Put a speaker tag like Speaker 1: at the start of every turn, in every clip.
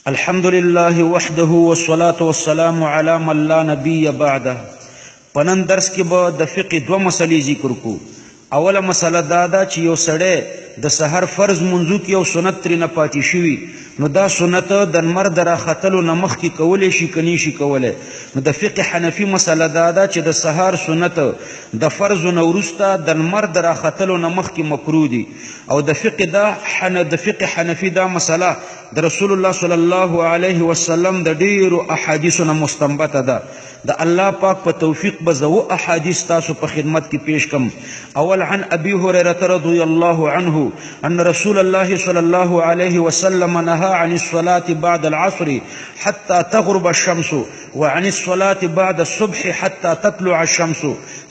Speaker 1: الحمد لله وحده والصلاة والسلام على من لا نبي بعده. پنن درس کې به د فقه دوه مسلې ذکر کو. اوله مسله دا ده چې یو سړی د سحر فرض منځو کې یو سنت ترې نه پاتې شوي، نو دا سنت د لمر د راختلو نه مخکې کولی شي که نشي کولی. نو د فقه حنفي مسله دا ده چې د سحر سنت د فرضو نه وروسته د لمر د راختلو نه مخکې مکروه دي. او د فقه حنفي دا مسله د رسول الله صلی الله علیه وسلم د ډیرو احادیثو نه مستنبطه ده. د الله پاک په توفیق به زه احادیث تاسو په خدمت کې پیش کم. اول عن ابي هريره رضي الله عنه ان رسول الله صلى الله عليه وسلم نهى عن الصلاه بعد العصر حتى تغرب الشمس وعن الصلاه بعد الصبح حتى تطلع الشمس.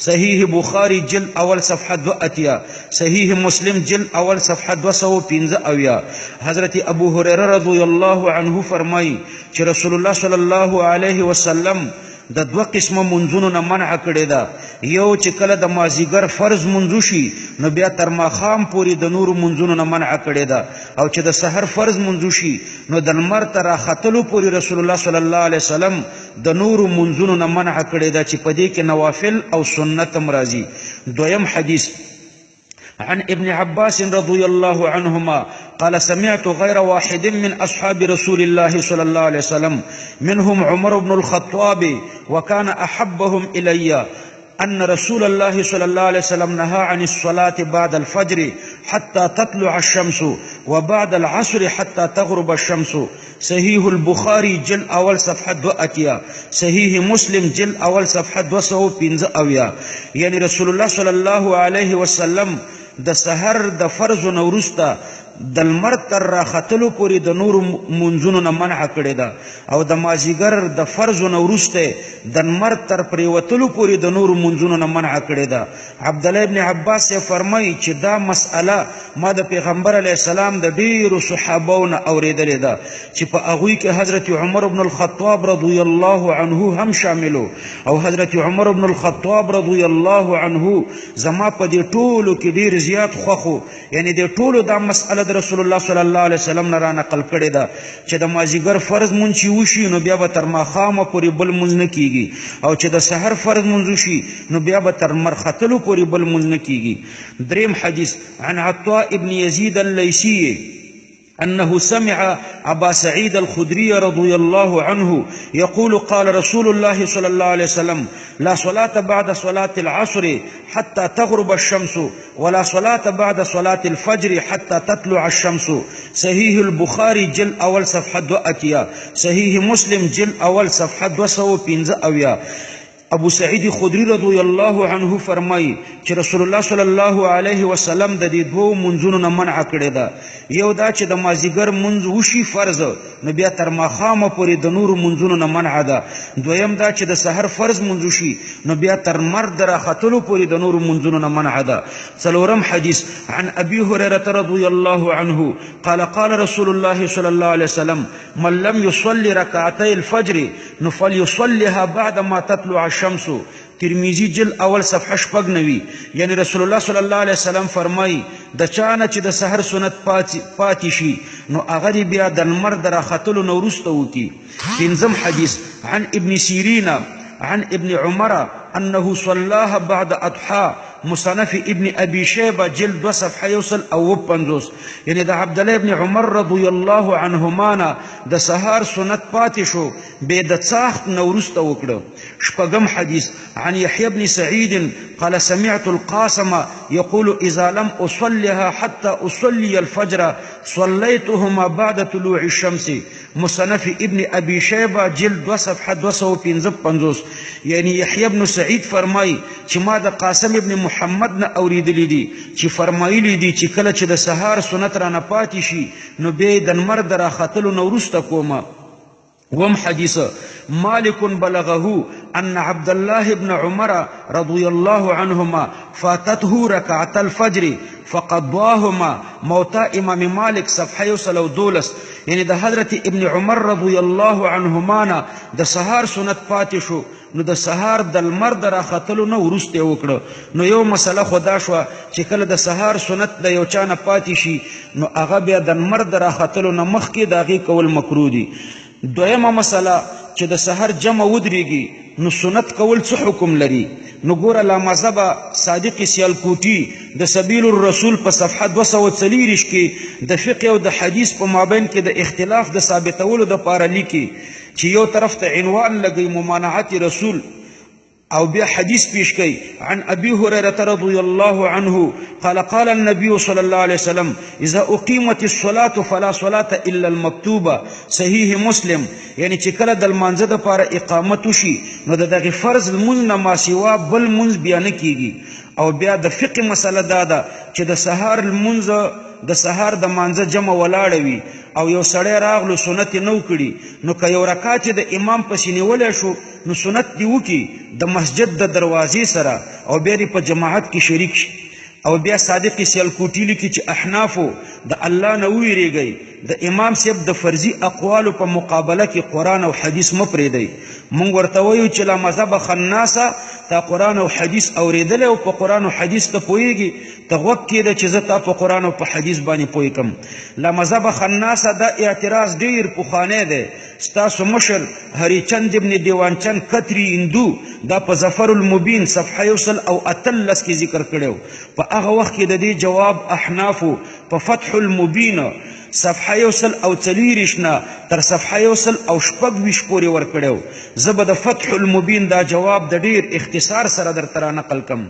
Speaker 1: صحیح بخاری جلد اول صفحه 2 صحیح مسلم جلد اول صفحه 215. حضرت ابو هريره رضي الله عنه فرمایي چې رسول الله صلی الله علیه وسلم د دوه قسمه منځونو نه منع کړې ده. یو چې کله د مازیګر فرض منځو شي نو بیا تر ماښام پورې د نورو منځونو نه منع کړې ده، او چې د سحر فرض منځو شي نو د لمر تر راختلو پورې رسول الله صلی الله علیه وسلم د نورو منځونو نه منع کړې ده چې په دې کې نوافل او سنت هم راځي. دویم حدیث عن ابن عباس رضي الله عنهما قال سمعت غير واحد من أصحاب رسول الله صلى الله عليه وسلم منهم عمر بن الخطاب وكان أحبهم إلي أن رسول الله صلى الله عليه وسلم نهى عن الصلاة بعد الفجر حتى تطلع الشمس وبعد العصر حتى تغرب الشمس. صحيح البخاري جل اول صفحه 2 صحيح مسلم جل اول صفحه 215. یعنی رسول الله صلی الله علیه وسلم د سحر د فرض نه وروسته د لمر تر راختلو پورې د نورو منځونو نه منع کړې ده، او د مازیګر د فرض نه وروسته د لمر تر پریوتلو پورې د نورو منځونو نه منع کړې ده. عبدالله ابن عباس فرمایي چې دا مسئله ما د پیغمبر علیه السلام د ډیرو صحابو نه اورېدلې ده چې په هغوی کې حضرت عمر بن الخطاب رضی الله عنه هم شاملو، او حضرت عمر بن الخطاب رضی الله عنه زما په دې ټولو کې ډیر زیات خوښو. یعنی دې ټولو دا مسئله رسول الله صلی الله علیه وسلم نه را نقل کړې ده چې د مازیګر فرض مونځ چې وشي نو بیا به تر ماښامه پورې بل مونځ نه کیږي، او چې د سحر فرض مونځ وشي نو بیا به تر لمر ختلو پورې بل مونځ نه کیږي. دریم حدیث عن عطاء ابن يزيد الليثي أنه سمع أبا سعيد الخدري رضي الله عنه يقول قال رسول الله صلى الله عليه وسلم لا صلاة بعد صلاة العصر حتى تغرب الشمس ولا صلاة بعد صلاة الفجر حتى تطلع الشمس. صحيح البخاري جل أول صفحة 2 صحيح مسلم جل أول صفحة 215. ابو سعید خدری رضی الله عنه فرمایي چې رسول الله صلی الله علیه وسلم د دې دوه منځونو نه منع کړې ده. یو دا چې د مازیګر منځ وشي فرض نو بیا تر ماښامه پورې د نورو منځونو نه منع ده. دویم دا چې د سحر فرض منځ وشي نو بیا تر لمر د راختلو پورې د نورو منځونو نه منع ده. څلورم حدیث عن ابي هريره رضی الله عنه قال قال رسول الله صلی الله علیه وسلم من لم يصلي ركعتي الفجر فليصليها بعد ما تطلع الشمس. ترمذی جل اول صفحه 96. یعنی رسول الله صلی الله علیه وسلم فرمایي د چانه چې د سحر سنت پاتې شي نو هغه بیا د لمر د راختلو نه وروسته وکړي. پنځم حدیث عن ابن سیرین عن ابن عمر انه صلاها بعد اضحى مصنف ابن ابي شيبه جلد 2 صفحه يوصل او 50. یعنی د عبد الله ابن عمر رضی الله عنهما د سحر سنت پاتې شو به د څاخت نورسته وکړه. شپږم حدیث عن يحيى بن سعيد قال سمعت القاسم يقول اذا لم اصليها حتى اصلي الفجر صليتهما بعد طلوع الشمس. مصنف ابن ابي شيبه جلد 2 صفحه 255. یعنی يحيى بن سعید فرمایي چې ما د قاسم ابن محمد نه اوریدلی دي چې فرمایلی دي چې کله چې د سحر سنت را نه پاتې شي نو بیا د لمر د راختلو نه وروسته کومه. وم حديث مالك بلغه أن عبد الله بن عمر رضي الله عنهما فاتته ركعة الفجر فقضاهما موتا امام مالک صفحه 112 یعنی د حضرت ابن عمر رضی الله عنهما نه د سهار سنت پاتې شو نو د سهار د لمر د راختلو نه وروسته وکړه نو یو مسله خدا شو چې کله د سهار سنت د یو چا نه پاتې شي نو هغه بیا د لمر د راختلو نه مخکې د هغې کول مکروه دي دویمه مسله چې د سحر جمع ودرېږي نو سنت کول څه حکم لري نو ګوره لا مذهب صادق سیالکوټي د سبیل الرسول په صفحه 240 کې د فقه او د حدیث په مابین کې د اختلاف د ثابتولو دپاره لیکي چې یو طرف ته عنوان لګی ممانعت رسول او بیا حدیث پیش کوي عن ابي هريره رضي الله عنه قال قال النبي صلى الله عليه وسلم اذا اقيمت الصلاه فلا صلاه الا المكتوبه صحیح مسلم یعنی چې کله د لمانځه دپاره اقامت وشي نو د دغه فرض لمونځ نه ما سوا بل لمونځ بیا نه کیږي او بیا د فقه مسله دا ده چې د سهار لمونځ د سهار د مانځه جمع ولاړه وي او یو سړی راغلو سنت یې نه وکړي نو که یو رکعت د امام پسې نیولی شو نو سنت دې وکړي د مسجد د دروازې سره او بیا دې په جماعت کې شریک شي او بیا صادق سیالکوټي لیکي چې احنافو د الله نه وویرېږئ د امام صاحب د فرضي اقوالو په مقابله کې قرآن او حدیث مه پرېږدئ مونږ ورته وایو چې لا مذهب خناسه تا قرآن او حدیث اورېدلی او په قرآن او حدیث ته پوهېږي ته غوږ کېده چې زه تا په قرآن او په حدیث باندې پوه کړم لا مذهب خناسه دا اعتراض ډېر پخوانی دی ستاسو مشر هریچند ابن دیوانچند کتري هندو دا په ظفر المبین صفحه 118 کې ذکر کړی په هغه وخت کې د دې جواب احنافو په فتح المبین صفحه 140 نه تر صفحه 126 پورې ورکړی زه به د فتح المبین دا جواب د ډېر اختصار سره درته رانقل کم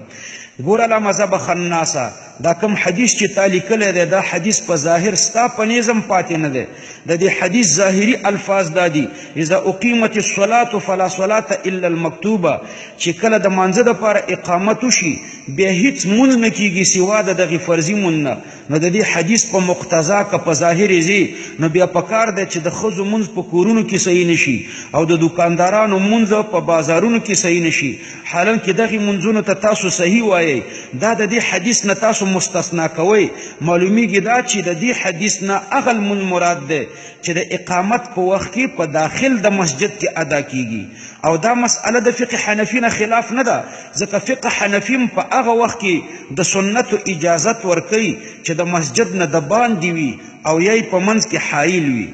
Speaker 1: ګوره لا مذهب خناسه دا کوم حدیث چې تا لیکلی دی دا حدیث په ظاهر ستا په نظم پاتې نه دی د دې حدیث ظاهري الفاظ دا دي اذا اقیمت الصلاة فلا صلاة الا المکتوبه چې کله د مانځه دپاره اقامت وشي بیا هیڅ مونځ نه کیږي سوا د دغې فرضي مونځ نه نو د دې حدیث په مقتضا که په ظاهر یې نو بیا پکار دی چې د ښځو مونځ په کورونو کې صحیح نشي او د دوکاندارانو مونځ په بازارونو کې صحیح نشي حالانکې دغې مونځونو ته تاسو صحیح وایئ دا د دې حدیث نه تاسو مستثنا کوئ معلومیږي دا چې د دې حدیث نه هغه لمونځ مراد دی چې د اقامت په وخت کې په داخل د مسجد کې ادا کیږي او دا مسئله د فقه حنفي نه خلاف نه ده ځکه فقه حنفي هم په هغه وخت کې د سنتو اجازت ورکوي چې د مسجد نه د باندې وي او یا په منځ کې حایل وي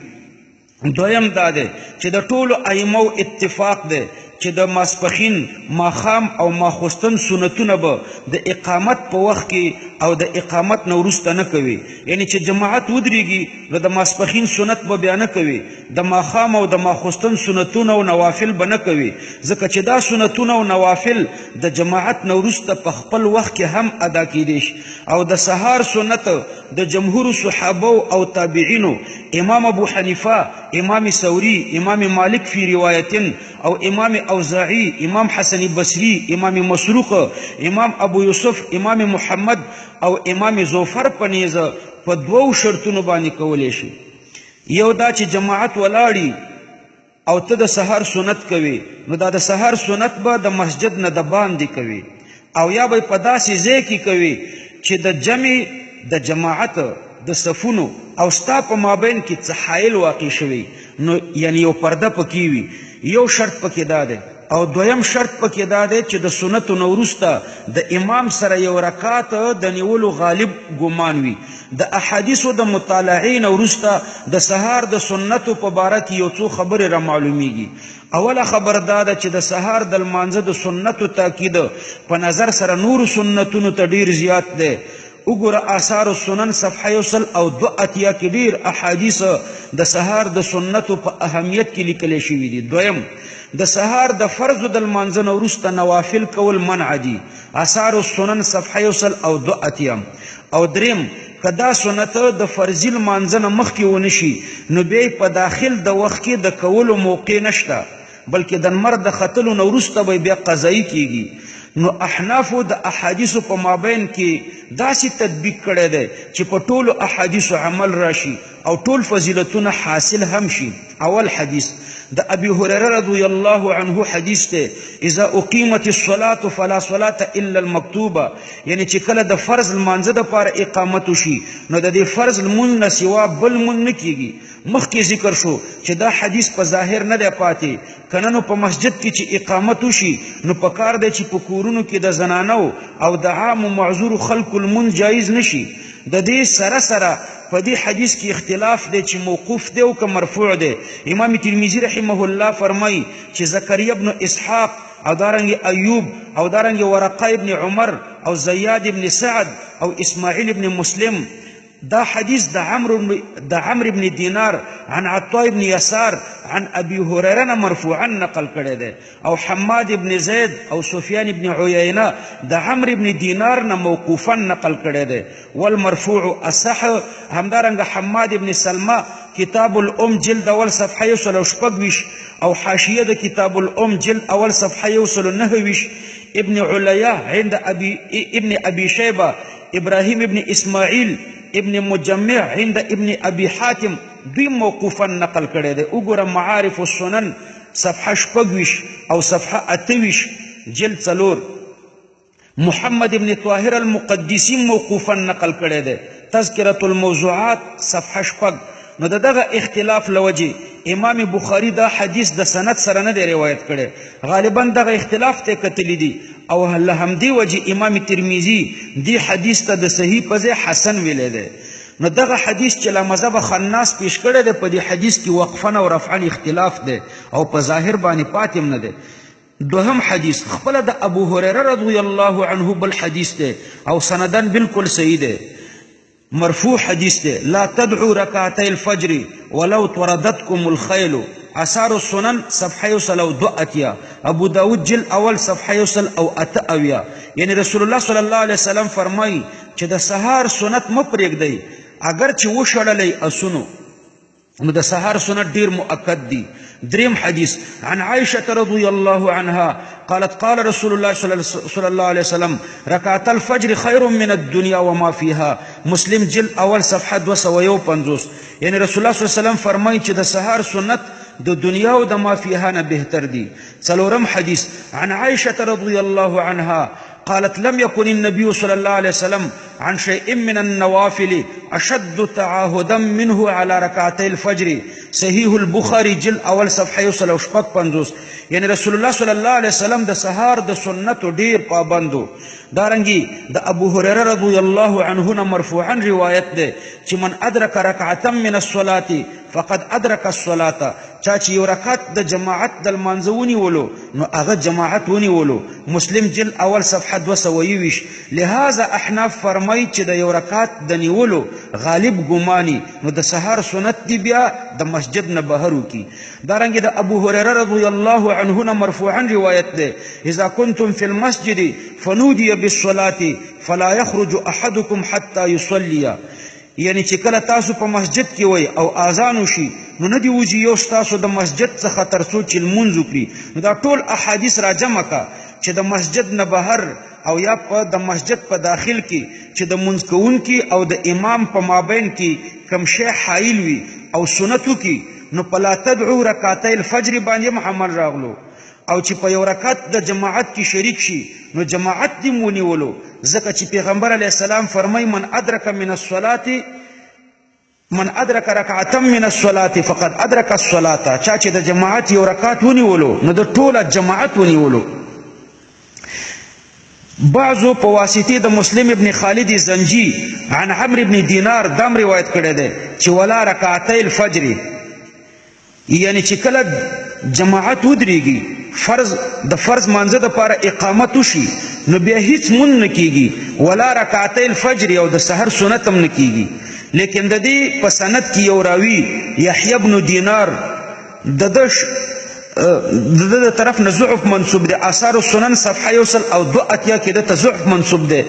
Speaker 1: دویم دا دی چې د ټولو ائمو اتفاق دی چې د ماسپښین ماښام او ماخوستن سنتونه به د اقامت په وخت کې او د اقامت نه وروسته نه کوي یعنی چې جماعت ودرېږي نو د ماسپښین سنت به بیا نه کوي د ماښام او د ماخوستن سنتونه او نوافل به نه کوي ځکه چې دا سنتونه او نوافل د جماعت نه وروسته په خپل وخت کې هم ادا کیدی شي او د سهار سنت د جمهور صحابو او تابعینو امام ابو حنیفه امام ثوری امام مالک فی روایتن او امام اوزاعی امام حسن بصری امام مسروق امام ابو یوسف امام محمد او امام زوفر په نیزه په دوو شرطونو باندې کولی شي یو دا چې جماعت ولاړي او ته د سحر سنت کوي نو دا د سحر سنت به د مسجد نه د باندې کوي او یا به په داسې ځای کې کوي چې د جمع د جماعت د صفونو او ستا په مابین کې څه حایل واقع شوی نو یعنی یو پرده پکې وي یو شرط پکې دا دی او دویم شرط پکې دا دی چې د سنتو نه وروسته د امام سره یو رکعت د نیولو غالب ګمان وي د احادیثو د مطالعې نه وروسته د سهار د سنتو په باره کې یو څو خبرې را معلومیږي اوله خبر دا ده چې د سهار د لمانځه د سنتو تاکید په نظر سره نورو سنتونو ته ډیر زیات دی وګوره آثار السنن صفحه 182 کې ډیر احادیث د سهار د سنتو په اهمیت کې لیکل شوي دي دویم د سهار د فرض د لمانځه نه وروسته نوافل کول منع دي آثار السنن صفحه 182 او دریم که دا سنت د فرضي لمانځه نه مخکې ونشي نو بیا په داخل د وخت کې د کولو موقع نشته بلکې د لمر د ختلو نه وروسته به بیا قضایي کیږي نو احنافو د احادیثو په مابین کې داسې تطبیق کړی دی چې په ټولو احادیثو عمل راشي او ټول فضیلتونه حاصل هم شي. اول حدیث د ابي هريره رضی الله عنه حدیث ته اذا اقيمت الصلاه فلا صلاه الا المكتوبه، یعنی چې کله د فرض لمانځه دپاره اقامت وشي نو د دې فرض لمونځ نه سوا بل لمونځ نه کیږي. مخکې ذکر شو چې دا حدیث په ظاهر نه دی پاتې، کنه نو په مسجد کې چې اقامت وشي نو په کار دی چې په کورونو کې د زنانو او د عامو معذور خلکو لمونځ جایز نشي. د دې سره سره په دې حدیث کې اختلاف دی چې موقوف دی او که مرفوع دی. امام ترمذی رحمه الله فرمایي چې زکریا ابن اسحاق او دارنګ ایوب او دارنګ ورقه ابن عمر او زیاد ابن سعد او اسماعیل ابن مسلم دا حدیث د عمرو ابن دینار عن عطاء ابن یسار عن ابي هريره مرفوعا نقل کړی دی، او حماد ابن زید او سفیان ابن عیینه د عمرو ابن دینار نه موقوفا نقل کړی دی. والمرفوع اصح. همدارنګه حماد ابن سلمه کتاب الام جلد اول صفحه 126 او حاشیه د کتاب الام جلد اول صفحه 129. ابن علیه عند ابن ابي شیبه ابراهیم ابن اسماعیل ابن مجمع عند ابن ابي حاتم دوی موقوفا نقل کړی دی. وګوره معارف السنن صفحه 26 او صفحه 28 جلد 4. محمد ابن طاهر المقدسی موقوفا نقل کړی دی. تذکرة الموضوعات صفحه 6. نو دغه اختلاف لوجه امام بخاری دا حدیث د سند سره نه دی روایت کړی، غالبا دغه اختلاف ته کتلی دی او له همدې وجه امام ترمذی دی حدیث ته د صحیح په ځای حسن ویلی دی. نو دغه حدیث چې له مذهب خناس پیش کړی دی په دې حدیث کې وقفن او رفعن اختلاف دی او په ظاهر باندې پاتې نه دی. دوهم حدیث خپله د ابو هريره رضی الله عنه بل حدیث دی او سندن بالکل صحیح دی، مرفوع حدیث دی. لا تدعو رکعتي الفجر ولو طردتكم الخيل. آثار السنن صفحه 102. ابو داود جلد اول صفحه 108. یعنی رسول الله صلی الله علیه وسلم فرمایي چې د سهار سنت مه پرېږدئ اگر چې وشړلی اسونو نو د سهار سنت ډیر مؤکد دی. دریم حدیث عن عائشة رضی الله عنها قالت قال رسول الله صلى الله عليه وسلم ركعت الفجر خير من الدنيا وما فيها. مسلم جلد اول صفحه 251. یعنی رسول الله صلی الله علیه وسلم فرمایي چې د سهار سنت د دنیا او د ما فيها نه بهتر دی. څلورم حدیث عن عائشة رضی الله عنها قالت لم يكن النبي صلى الله عليه وسلم عن شيء من النوافل أشد تعاهدا منه على ركعتي الفجر. صحیح البخاری جلد اول صفحه 155. یعنی رسول الله صلی الله علیه وسلم د سهار د سنتو ډیر پابندو. دارنګي د ابو هريره رضی الله عنه مرفوعا روایت ده چې من ادرک رکعتا من الصلاه فقد ادرک الصلاه. چا چې یو رکعت د جماعت د لمانځه ونیولو نو هغه جماعت ونیولو. مسلم جلد اول صفحه 220. لهذا احناف فرمایي چې د یو رکعت د نیولو غالب ګماني نو د سهار سنت دی بیا د مسجد نه بهر وکي. دارنګه د ابو هريره رضی الله عنه مرفوعا روایت ده اذا كنتم في المسجد فنودي بالصلاه فلا يخرج احدكم حتى يصلي. یعنی چې کله تاسو په مسجد کې وای او اذان وشي نو نه دی وځي یو تاسو د مسجد څخه تر څو چې لمونځ وکړي. نو دا ټول احادیث را جمع کا چې د مسجد نه بهر او یا په د مسجد په داخل کې چې د منځ کوونکي او د امام په مابین کې کم شی حایل وي او سنتو کې نو فلا تدعو رکعتي الفجر باندې محمد راغلو. او چې په یو رکعت د جماعت کې شریک شي نو جماعت دې ونیولو، ځکه چې پیغمبر علیه السلام فرمایي من ادرک من الصلاه من ادرک رکعتا من الصلاه فقد ادرک الصلاه. چا چې د جماعت یو رکعت ونیولو نو د ټوله جماعت ونیولو. بعضو په واسطه د مسلم ابن خالد زنجي عن عمرو ابن دینار دام روایت کړی دی چې ولا رکعتي الفجر، یعنی چې کله جماعت ودرېږي د فرض مانځه دپاره اقامت وشي نو بیا هیڅ مونځ نه کیږي، ولا رکعتي الفجر او د سحر سنت هم نه کیږي. لیکن د دې په سند کې یو راوي یحیی ابن دینار د طرف نه ضعف منسوب دی. آثار السنن صفحه 102 کې د ضعف منسوب دی.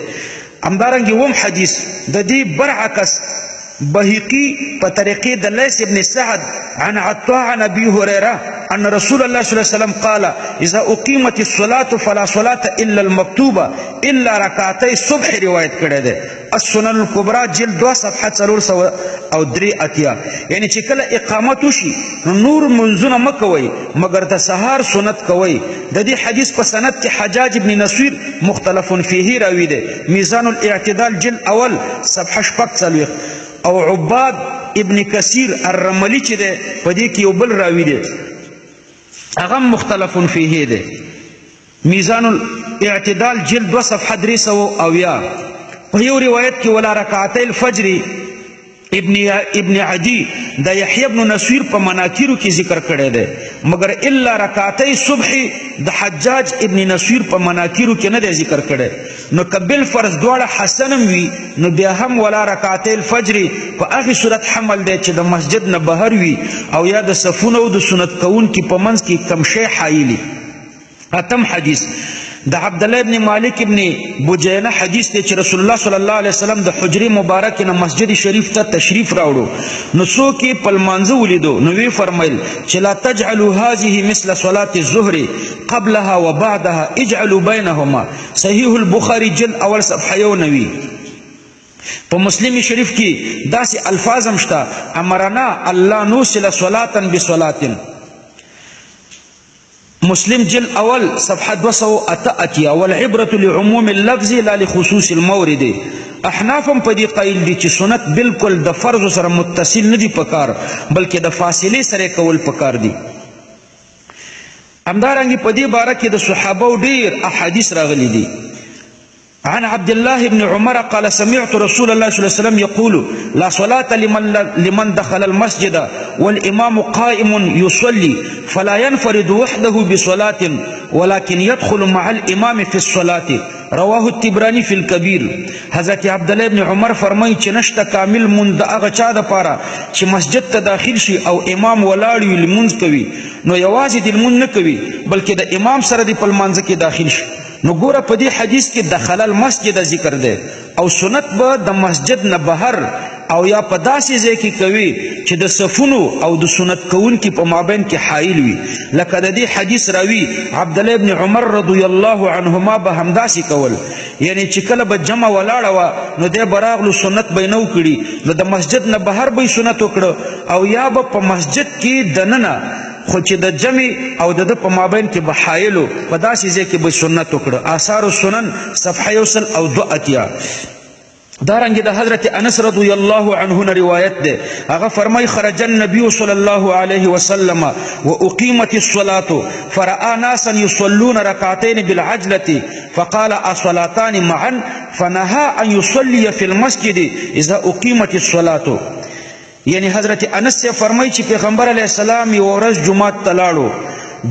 Speaker 1: همدارنګه وم حدیث د دې برعکس بهقي په طریقې د لیث ابن سعد عن عطاء عن ابي هريره ان رسول الله صلى الله عليه وسلم قال اذا اقيمت الصلاه فلا صلاه الا المكتوبه الا ركعتي الصبح روایت کړی دی. السنن الکبرى جلد 2 صفحه 403 یعنی چې کله اقامت وشي نور منځونه مکوي مگر د سهار سنت کوي. د دې حدیث په سند کې حجاج ابن نصیر مختلف فيه راوي دی، میزان الاعتدال جلد اول صفحه 4 او عباد ابن کثیر الرملی چې دی په دې کې یو بل راوي دی هغه مختلف فيه دی، میزان الاعتدال جلد 2 صفحه 300. په یو روایت کې ولا رکعتي الفجر ابن عدی د یحیی ابن نصیر په مناکیرو کې ذکر کړی دی، مگر الا رکعتي صبح د حجاج ابن نصیر په مناکیرو کې نه دی ذکر کړی. نو کبل فرض دواړه حسنم وی نو بیا هم ولا رکعتي الفجر په هغه صورت حمل دی چې د مسجد نه بهر وي او یا د صفونو او د سنت کون کې په منځ کې کم شی حایلی. اتم حدیث د عبد الله ابن مالک ابن بجینه حدیث دی چې رسول الله صلی الله علیه وسلم د حجرې مبارک نه مسجد شریف ته تشریف راوړو نو څوک یې په لمانځه ولیدو نو وی فرمایل چې لا تجعلوا هذه مثل صلاه الظهر قبلها وبعدها اجعلوا بينهما. صحیح البخاری جلد اول صفحه 90. په مسلم شریف کې داسې الفاظ هم شته امرنا الله نوصل صلاه بصلاه. مسلم جلد اول صفحه 288 والعبره لعموم اللفظ لا لخصوص المورد. احنافم په دې قایل دي چې سنت بالکل د فرض سره متصل نه دي پکار بلکې د فاصله سره کول پکار دي. همدارنګه په دې باره کې د صحابه ډیر احادیث راغلي دي. عن عبد الله بن عمر قال سمعت رسول الله صلى الله عليه وسلم يقول لا صلاة لمن دخل المسجد والإمام قائم يصلي فلا ينفرد وحده بصلاة ولكن يدخل مع الإمام في الصلاة. رواه التبراني في الكبير. حضرت عبد الله بن عمر فرمای چې نشته کامل مند هغه چا د پاره چې مسجد ته داخل شي او امام ولاړ وي لمونځ کوي نو یوازې د لمونځ نه کوي بلکې د امام سره د په لمانځه کې داخل شي. نو ګوره په دې حدیث کې دخل المسجد ذکر دی او سنت به د مسجد نه بهر او یا په داسې ځای کې کوي چې د صفونو او د سنت کوونکي په مابین کې حایل وي. لکه د دې حدیث راوي عبد الله ابن عمر رضی الله عنهما به همداسې کول، یعنی چې کله به جمع ولاړه وه نو دی به راغلو سنت به یې نه وکړي نو د مسجد نه بهر به یې سنت وکړه او یا به په مسجد کې دننه خو چې د جمع او د په مابین کې به حایلو په داسې ځای کې به سنت وکړه. آثار السنن صفحه 102. دارنګه د حضرت انس رضی الله عنه نه روایت ده هغه فرمای خرج النبي صلی الله علیه وسلم واقيمت الصلاه فراى ناسا يصلون ركعتين بالعجله فقال اصلاتان معا فنهى ان يصلي في المسجد اذا اقيمت الصلاه. یعنی حضرت انس سے فرمای چې پیغمبر علیه السلام یو ورځ جمعه ته لاړو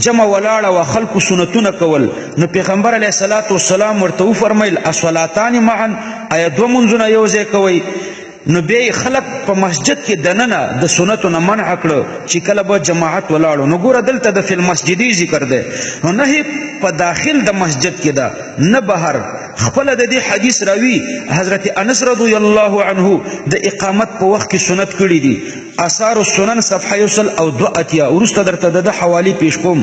Speaker 1: جمع ولاړه و خلق سنتونه کول نو پیغمبر علیه السلام ورته وفرمایل اصلاتان معا آیا دو منځونه یو ځای کوئ نو بیا خلق په مسجد کې دننه د سنتو نه منع کړه چې کله به جماعت ولاړو. نو ګوره دلته د فی المسجدی ذکر دی نو نه په داخل د مسجد کې ده نه بهر. خپل د دې حدیث راوي حضرت انس رضی الله عنه د اقامت په وخت کې سنت کړي دي. آثار السنن صفحه 102 ورسته درته د حوالی پیش کوم.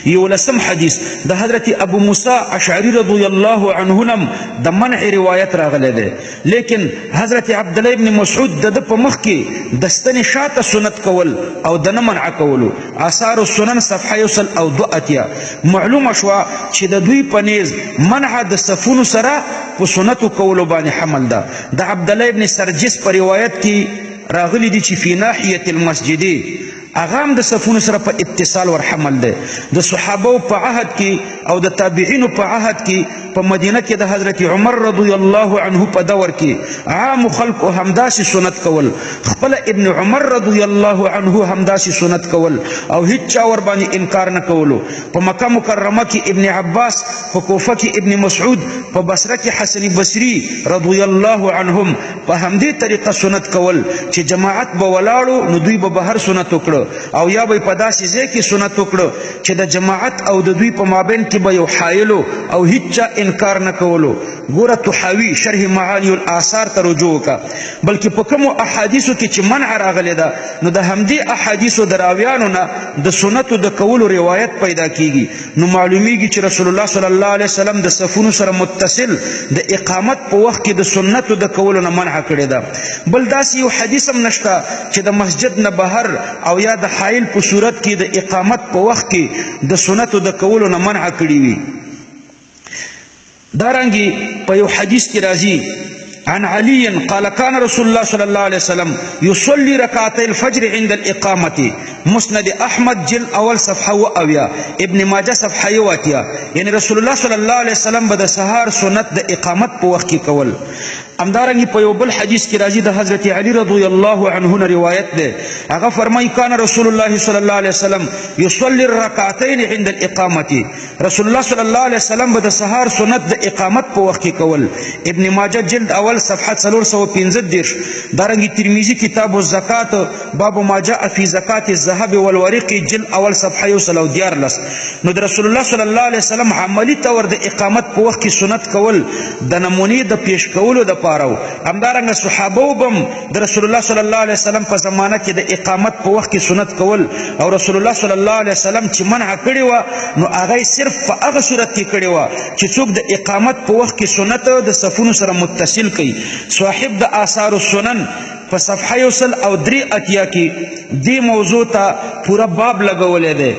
Speaker 1: یو لسم حدیث د حضرت ابو موسی اشعری رضی الله عنه نم د منع روایت راغله ده لیکن حضرت عبد الله ابن مسعود د په مخ کې د ستنې شاته سنت کول او د نه منع کولو. آثار السنن صفحه 102. معلومه شو چې د دوی په نیز منع د صفونو سره په سنتو کولو باندې حمل ده. د عبد الله ابن سرجس په روایت کې راغلی دي چې فی ناحیه المسجد اغام د صفونو سره په اتصال ور حمل ده. د صحابه په عهد کې او د تابعین په عهد کې په مدینه کې د حضرت عمر رضی الله عنه په دور کې عام خلق همداسې سنت کول. خپل ابن عمر رضی الله عنه همداسې سنت کول او هیڅ چا ور باندې انکار نه کولو. په مکه مکرمه کې ابن عباس، په کوفه کې ابن مسعود، په بصره کې حسن بصری رضی الله عنهم په همدې طریقه سنت کول چې جماعت به ولاړو نو دوی به بهر سنت وکړو او یا به په داسې ځای کې سنت وکړو چې د جماعت او د دوی په مابین کې به یو حایلو او هیڅ چا انکار نه کولو. ګوره طحاوي شرح معانی الاثار ته رجوع وکړه، بلکې په کومو احادیثو کې چې منع راغلی ده نو د همدې احادیثو د راویانو نه د سنتو د کولو روایت پیدا کیږي. نو معلومیږي چې رسول الله صلی الله علیه وسلم د صفونو سره متصل د اقامت په وخت کې د سنتو د کولو نه منع کړې ده. بل داسې یو حدیث هم نشته چې د مسجد نه بهر او یا د حایل په صورت کې د اقامت په وخت کې د سنتو د کولو نه منع کړي وي. دارنګي په یو حدیث کې راځي عن علي قال كان رسول الله صلى الله عليه وسلم يصلي ركعتي الفجر عند الإقامة. مسند احمد جل اول صفحه و اویا، ابن ماجه صفحه و اتیا. یعنی رسول الله صلی الله علیه وسلم به د سهار سنت د اقامت په وخت کې کول. همدارنګه په یو بل حدیث کې راځي د حضرت علی رضی الله عنه نه روایت ده، هغه فرمایي کان رسول الله صلی الله علیه وسلم یصلی الرکعتین عند الاقامه. رسول الله صلی الله علیه وسلم به د سهار سنت د اقامت په وخت کې کول. ابن ماجه جلد اول صفحه 415. دارنګه ترمذی کتاب الزکات باب ما جاء فی زکات الذهب والورق جلد اول صفحه 114. نو د رسول الله صلی الله علیه وسلم عملی تور د اقامت په وخت کې سنت کول د نمونې د پیش کولو د پاره. همدارنګه صحابه بم د رسول الله صلی الله علیه وسلم په زمانه کې د اقامت په وخت کې سنت کول، او رسول الله صلی الله علیه وسلم چې منع کړی و نو هغه صرف په هغه صورت کې کړی و چې څوک د اقامت په وخت کې سنت د صفونو سره متصل کړي. صاحب د آثار السنن په صفحه 183 کې دې موضوع ته پورا باب لګولې ده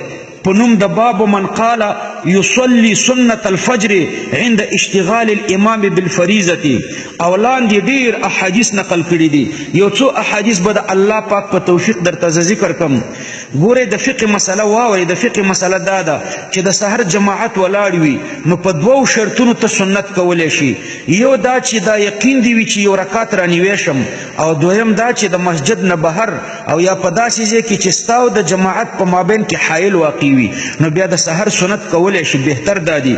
Speaker 1: په نوم د باب من قال يصلي سنة الفجر عند اشتغال الامام بالفریضه. او لاندې ډیر احادیث نقل کړي دي. یو څو احادیث به د الله پاک په توفیق درته ذکر کوم. ګوره د فقه مسله واوري. د فقه مسله دا ده چې د سحر جماعت ولاړ وي نو په دوو شرطونو ته سنت کولای شي. یو دا چې دا یقین دی وي چې یو رکعت رانیوي شم، او دویم دا چې د مسجد نه بهر او یا په داسې ځای کې چې ستاو د جماعت په مابین کې حایل واقع وي نو بیا د سحر سنت کولای شي. بهتر دادی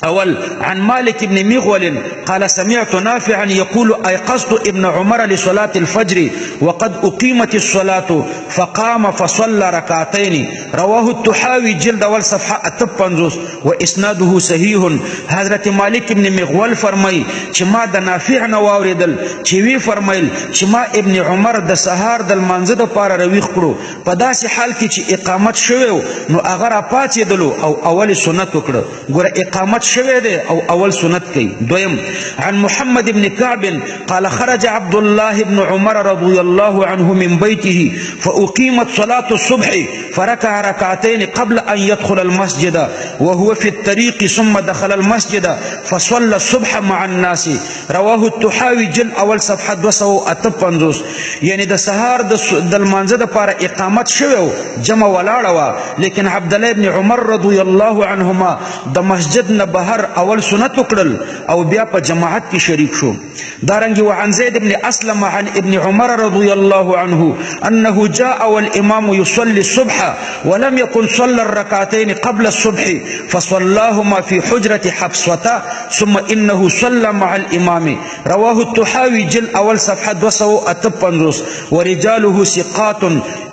Speaker 1: أول عن مالك بن مغول قال سمعت نافعا يقول أيقظت ابن عمر لصلاة الفجر وقد أقيمت الصلاة فقام فصلى ركعتين. رواه التحاوي جلد اول صفحة 58 وإسناده صحيح. حضرت مالك بن مغول فرمای چې ما د نافع نه واوریدل چې وی فرمایل چې ما ابن عمر د سهار د لمانځه د پاره رويخ کړو په داسې حال کې چې اقامت شوی نو هغه را پاتېدلو او اول سنت وکړه. ګوره اقامت شوی دی او اول سنت کوي. دویم عن محمد بن كعب قال خرج عبد الله بن عمر رضي الله عنه من بيته فأقيمت صلاة الصبح فركع ركعتين قبل أن يدخل المسجد وهو في الطريق ثم دخل المسجد فصلى الصبح مع الناس. رواه التحاوي جلد اول صفحه 258. یعنی د سهار د لمانځه د پاره اقامت شوی جمع ولاړه وا، لیکن عبد الله بن عمر رضی الله عنهما د مسجد نه بهر اول سنت وکړل او بیا په جماعت کې شریک شو. دارنګ وعن زید بن اسلم عن ابن عمر رضي الله عنه انه جاء والامام يصلي الصبح ولم يكن صلى الركعتين قبل الصبح فصلاهما في حجرة حفصة ثم انه صلى مع الامام. رواه التحاوي جلد اول صفحه 258 ورجاله ثقات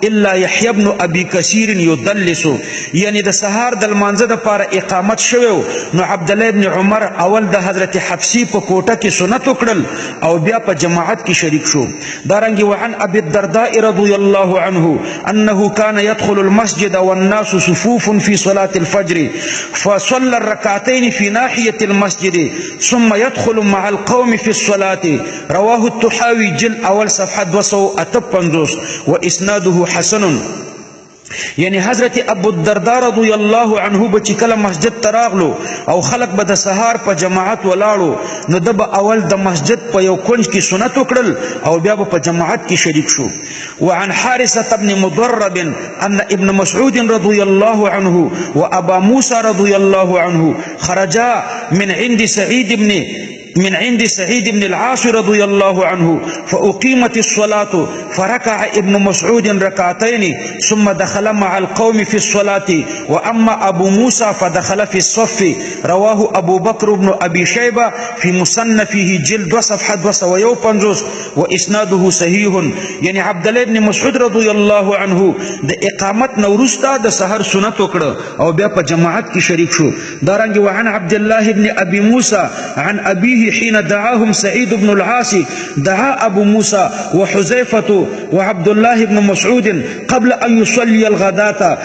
Speaker 1: الا يحيى بن ابي كثير يدلس. یعنی د سهار د لمانځه د پاره اقامت شوی نو عبد الله بن عمر اول د حضرت حفصی په کوټه کې سنت وکړل او بیا په جماعت کې شریک شو. دارنګ وعن ابي الدرداء رضي الله عنه انه كان يدخل المسجد والناس صفوف في صلاة الفجر فصلى الركعتين في ناحية المسجد ثم يدخل مع القوم في الصلاة. رواه التحاوي جلد اول صفحه 258 واسناده حسن. یعنی حضرت ابو الدرداء رضی الله عنه به چې کله مسجد تراغلو او خلق به د سهار په جماعت ولاړو نو د به اول د مسجد په یو کونج کې سنت وکړل او بیا به په جماعت کې شریک شو. وعن حارثة بن مضرب ان ابن مسعود رضی الله عنه وابا موسى رضی الله عنه خرجا من عند سعيد بن من عند سعيد بن العاص رضي الله عنه فأقيمت الصلاة فركع ابن مسعود ركعتين ثم دخل مع القوم في الصلاة وأما أبو موسى فدخل في الصف. رواه أبو بكر بن أبي شيبة في مصنفه جلد صفحة 251 وإسناده صحيح. يعني عبد الله بن مسعود رضي الله عنه د اقامت نورستا د سحر سنت وکړه او بیا په جماعت کې شریک شو. دارنګ وعن عبد الله بن أبي موسى عن أبيه حين دعاهم سعيد بن العاص دعا أبو موسى وحذيفة وعبد الله بن مسعود قبل أن يصلي الغداة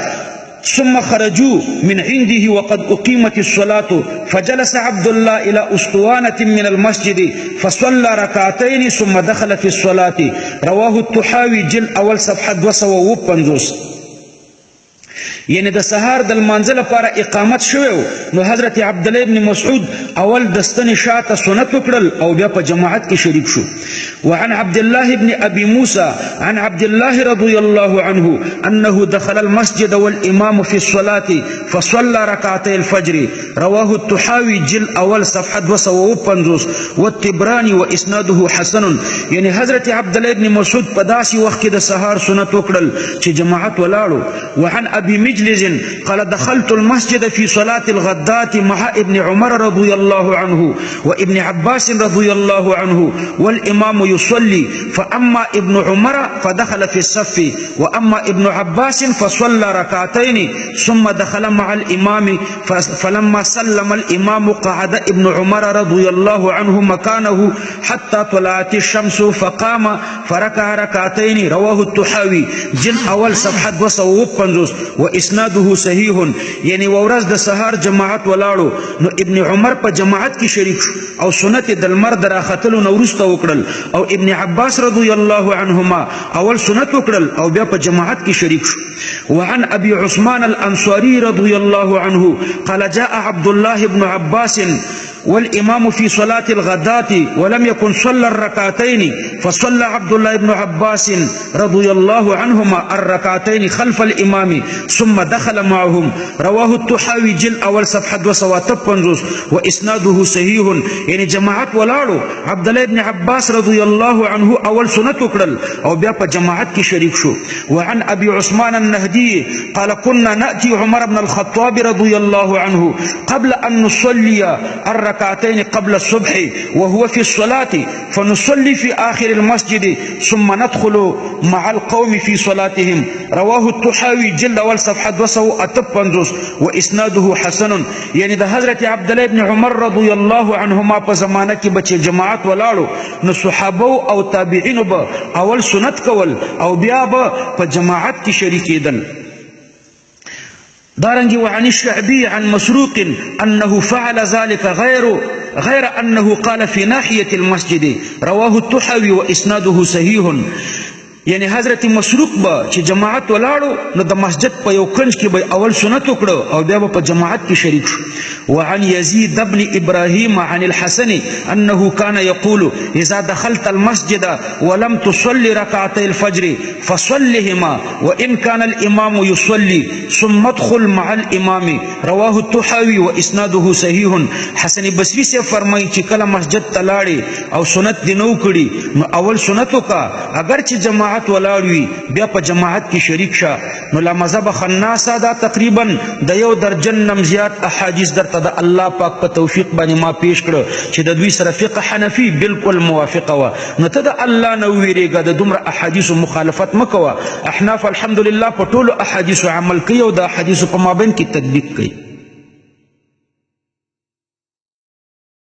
Speaker 1: ثم خرجوا من عنده وقد أقيمت الصلاة فجلس عبد الله إلى أسطوانة من المسجد فصلى ركعتين ثم دخل في الصلاة. رواه الطحاوي جلد أول صفحة 250. یعنی د سهار د لمانځه لپاره اقامت شوی نو حضرت عبد الله ابن مسعود اول د ستنې شاته سنت وکړل او بیا په جماعت کې شریک شو. وعن عبد الله بن ابي موسى عن عبد الله رضي الله عنه انه دخل المسجد والامام في الصلاه فصلى ركعتي الفجر. رواه الطحاوي جلد اول صفحه 250 والطبراني واسناده حسن. یعنی حضرت عبد الله ابن مسعود په داسې وخت کې د سهار سنت وکړل چې جماعت ولاړو. وعن ابي مجلس قال دخلت المسجد في صلاة الغداة مع ابن عمر رضي الله عنه وابن عباس رضي الله عنه والإمام يصلي فأما ابن عمر فدخل في الصف وأما ابن عباس فصلى ركعتين ثم دخل مع الإمام فلما سلم الإمام قعد ابن عمر رضي الله عنه مكانه حتى طلعت الشمس فقام فركع ركعتين. رواه الطحاوي جلد أول صفحة 250 واسناده صحیح. یعنی ورځ د سهار جماعت ولاړو نو ابن عمر په جماعت کې شریک شو او سنت د لمر د راختلو نو وروسته وکړل او ابن عباس رضی الله عنهما اول سنت وکړل او بیا په جماعت کې شریک شو. وعن ابي عثمان الانصاري رضي الله عنه قال جاء عبد الله بن عباس والإمام في صلاة الغداة ولم يكن صلى الركعتين فصلى عبد الله بن عباس رضي الله عنهما الركعتين خلف الإمام ثم دخل معهم. رواه الطحاوي جلد أول صفحة 253 وإسناده صحيح. يعني جماعت ولاړو عبد الله بن عباس رضي الله عنه أول سنت وکړل او بیا په جماعت کې شریک شو. وعن أبي عثمان النهدي قال كنا نأتي عمر بن الخطاب رضي الله عنه قبل أن نصلي ركعتين قبل الصبح وهو في الصلاة فنصلي في آخر المسجد ثم ندخل مع القوم في صلاتهم. رواه الطحاوي جلد أول صفحة 258 وإسناده حسن. يعني ده حضرت عبد الله بن عمر رضي الله عنهما په زمانه کې بچ جماعت ولاړو نو صحابه او تابعین به اول سنت کول او بیا به په جماعت کې شریکېدل. دارنگی وعن الشعبي عن مسروق أنه فعل ذلك غير أنه قال في ناحية المسجد. رواه الطحاوي وإسناده صحيح. یعنی حضرت مسروق با چې جماعت ولاړو نو د مسجد په یو کنج کې به اول سنت وکړو او بیا به په جماعت کې شریک شو. وعن يزيد بن إبراهيم عن الحسن أنه كان يقول إذا دخلت المسجد ولم تصلي ركعتي الفجر فصلهما وإن كان الإمام يصلي ثم ادخل مع الإمام. رواه الطحاوي وإسناده صحيح. حسن بصری سے فرمایي چې کله مسجد ته لاړې او سنت دې نو کړي نو اول سنت وکړه اگر چې جماعت ولاړوي بیا په جماعت کې شریک شه. نو لا مذهب خناسه دا تقریبا د یو درجن نم زیات احادیث درته د الله پاک په توفیق باندې ما پیش کړ چې د دوی سره فقه حنفي بالکل موافقه و. نو ته د الله نه ویریږه د دومره احادیثو مخالفت مکوه. احناف الحمدلله په ټولو احادیثو عمل کوي او د احادیثو په مابین کې تطبیق کوي.